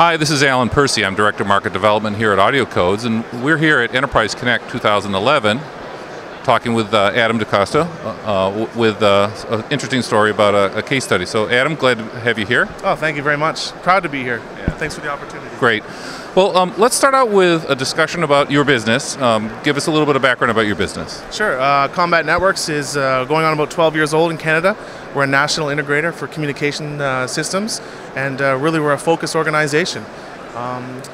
Hi, this is Alan Percy. I'm Director of Market Development here at AudioCodes, and we're here at Enterprise Connect 2011 talking with Adam DeCosta with an interesting story about a case study. So Adam, glad to have you here. Oh, thank you very much. Proud to be here. Yeah. Thanks for the opportunity. Great. Well, let's start out with a discussion about your business. Give us a little bit of background about your business. Sure. Combat Networks is going on about 12 years old in Canada. We're a national integrator for communication systems, and really we're a focused organization.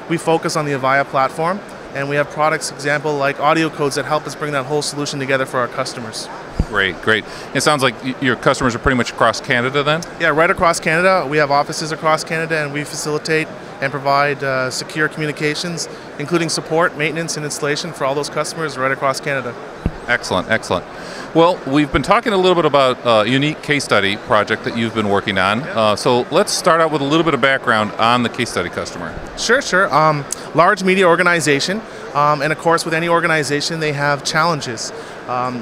We focus on the Avaya platform, and we have products, example, like AudioCodes that help us bring that whole solution together for our customers. Great, great. It sounds like your customers are pretty much across Canada then? Yeah, right across Canada. We have offices across Canada, and we facilitate and provide secure communications, including support, maintenance, and installation for all those customers right across Canada. Excellent, excellent. Well, we've been talking a little bit about a unique case study project that you've been working on. So let's start out with a little bit of background on the case study customer. Sure. Large media organization, and of course with any organization they have challenges.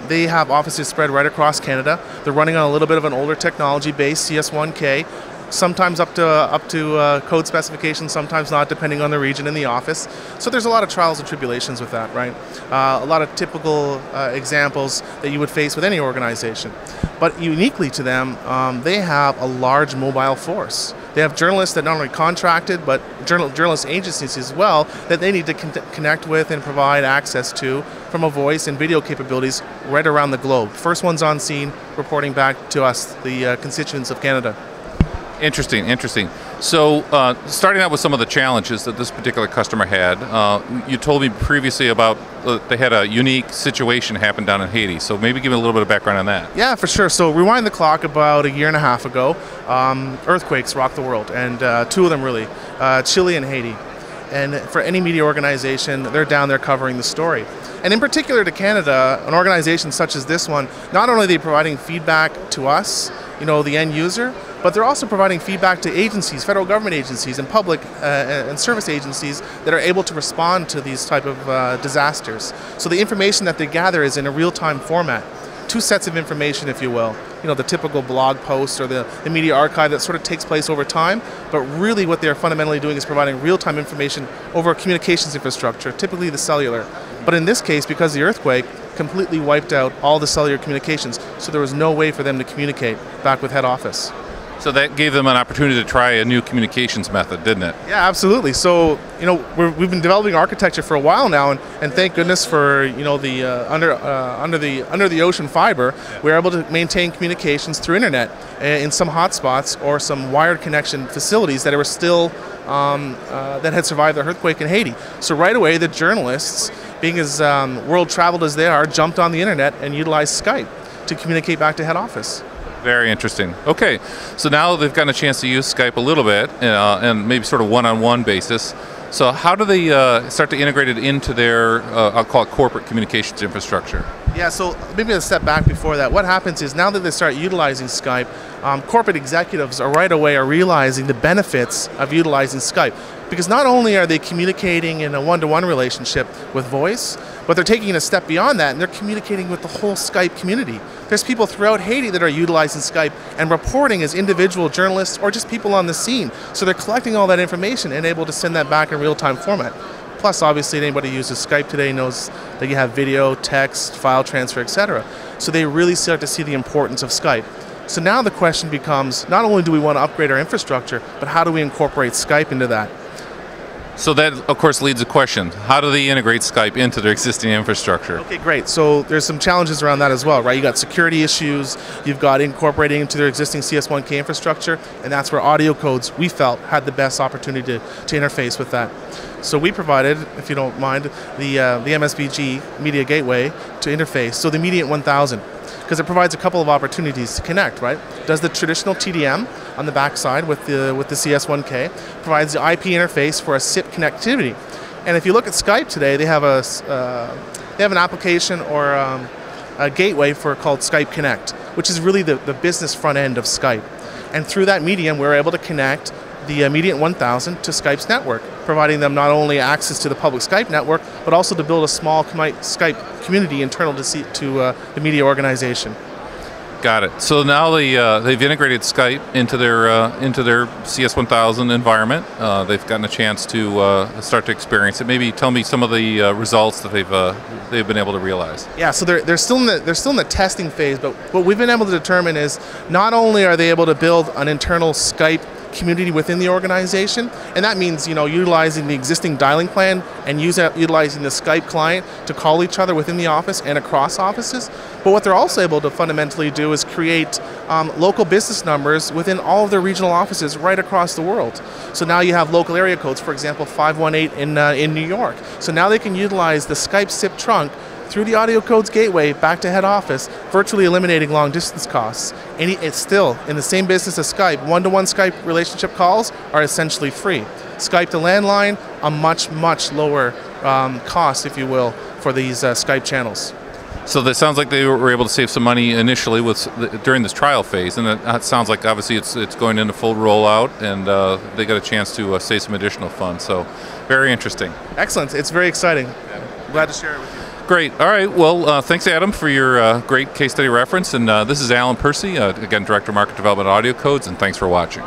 They have offices spread right across Canada. They're running on a little bit of an older technology base, CS1K, sometimes up to code specifications, sometimes not, depending on the region in the office. So there's a lot of trials and tribulations with that, right? A lot of typical examples that you would face with any organization. But uniquely to them, they have a large mobile force. They have journalists that not only contracted, but journalist agencies as well, that they need to connect with and provide access to from a voice and video capabilities right around the globe. First ones on scene, reporting back to us, the constituents of Canada. Interesting, interesting. So starting out with some of the challenges that this particular customer had, you told me previously about they had a unique situation happen down in Haiti. So maybe give me a little bit of background on that. Yeah, for sure. So rewind the clock about a year and a half ago. Earthquakes rocked the world, and two of them really, Chile and Haiti. And for any media organization, they're down there covering the story. And in particular to Canada, an organization such as this one, not only are they providing feedback to us, the end user, but they're also providing feedback to agencies, federal government agencies, and public and service agencies that are able to respond to these type of disasters. So the information that they gather is in a real-time format. Two sets of information, if you will. The typical blog post or the media archive that sort of takes place over time, but really what they're fundamentally doing is providing real-time information over a communications infrastructure, typically the cellular. But in this case, because the earthquake completely wiped out all the cellular communications, so there was no way for them to communicate back with head office. So that gave them an opportunity to try a new communications method, didn't it? Yeah, absolutely. So we've been developing architecture for a while now, and thank goodness for the under the ocean fiber, we're able to maintain communications through internet in some hotspots or some wired connection facilities that were still that had survived the earthquake in Haiti. So right away, the journalists, being as world traveled as they are, jumped on the internet and utilized Skype to communicate back to head office. Very interesting. Okay, so now they've gotten a chance to use Skype a little bit, and maybe sort of one-on-one basis. So how do they start to integrate it into their, I'll call it corporate communications infrastructure? Yeah, so maybe a step back before that. What happens is now that they start utilizing Skype, corporate executives right away are realizing the benefits of utilizing Skype. Because not only are they communicating in a one-to-one relationship with voice, but they're taking it a step beyond that, and they're communicating with the whole Skype community. There's people throughout Haiti that are utilizing Skype and reporting as individual journalists or just people on the scene. So they're collecting all that information and able to send that back in real-time format. Plus, obviously, anybody who uses Skype today knows that you have video, text, file transfer, etc. So they really start to see the importance of Skype. So now the question becomes, not only do we want to upgrade our infrastructure, but how do we incorporate Skype into that? So that, of course, leads to the question, how do they integrate Skype into their existing infrastructure? Okay, great. So there's some challenges around that as well, right? You got security issues, you've got incorporating into their existing CS1K infrastructure, and that's where AudioCodes, we felt, had the best opportunity to interface with that. So we provided, if you don't mind, the MSBG Media Gateway to interface, so the Mediant 1000. Because it provides a couple of opportunities to connect, right? Does the traditional TDM on the backside with the CS1K, provides the IP interface for a SIP connectivity. And if you look at Skype today, they have an application or a gateway called Skype Connect, which is really the business front end of Skype. And through that medium, we're able to connect the Mediant 1000 to Skype's network, providing them not only access to the public Skype network, but also to build a small Skype community internal to the media organization. Got it. So now they've integrated Skype into their CS1000 environment. They've gotten a chance to start to experience it. Maybe tell me some of the results that they've been able to realize. Yeah, so they're still in the testing phase, but what we've been able to determine is not only are they able to build an internal Skype community within the organization, and that means utilizing the existing dialing plan and utilizing the Skype client to call each other within the office and across offices. But what they're also able to fundamentally do is create local business numbers within all of their regional offices right across the world. So now you have local area codes, for example, 518 in New York. So now they can utilize the Skype SIP trunk through the AudioCodes gateway back to head office, virtually eliminating long distance costs. And it's still in the same business as Skype. One-to-one Skype relationship calls are essentially free. Skype to landline, a much, much lower cost, if you will, for these Skype channels. So that sounds like they were able to save some money initially during this trial phase, and that sounds like obviously it's going into full rollout, and they got a chance to save some additional funds. So very interesting. Excellent. It's very exciting. Glad to share it with you. Great. All right. Well, thanks, Adam, for your great case study reference. And this is Alan Percy, again, Director of Market Development at AudioCodes, and thanks for watching.